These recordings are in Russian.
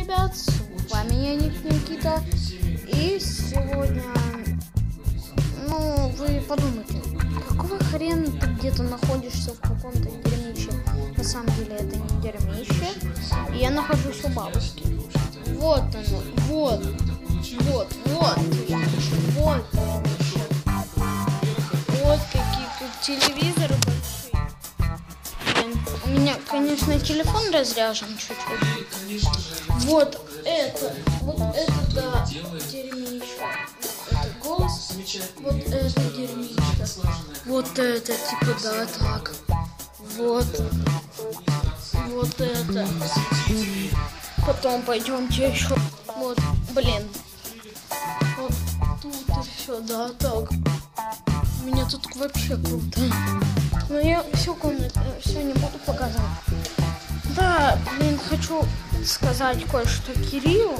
ребят, с вами я, Никита. И сегодня, вы подумайте, какого хрена ты где-то находишься в каком-то дерьмище? На самом деле это не дерьмище, и я нахожусь у бабушки. Вот оно, вот дерьмище. Вот какие тут телевизоры большие. У меня, конечно, телефон разряжен чуть-чуть. Вот это да, дерьмище. Это голос, вот это дерьмище. Вот это, типа, да, так. Вот это. Потом пойдемте еще. Вот, блин. Вот тут и все, да, так. У меня тут вообще круто. Но я всю комнату, все не буду показывать. Да, блин, хочу сказать кое-что Кириллу.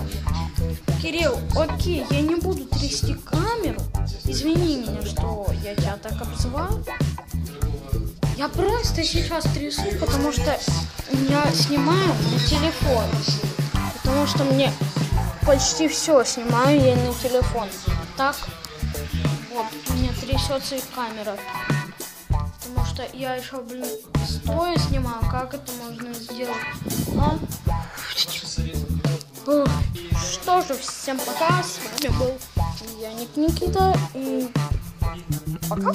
Кирилл, окей, я не буду трясти камеру. Извини меня, что я тебя так обзываю. Я просто сейчас трясу, потому что я снимаю на телефон. Потому что мне почти все снимаю я на телефон. Так, вот, у меня трясется и камера. Потому что я еще, стоя снимаю. Как это можно сделать? Что же, всем пока. С вами был я, Никита. И пока.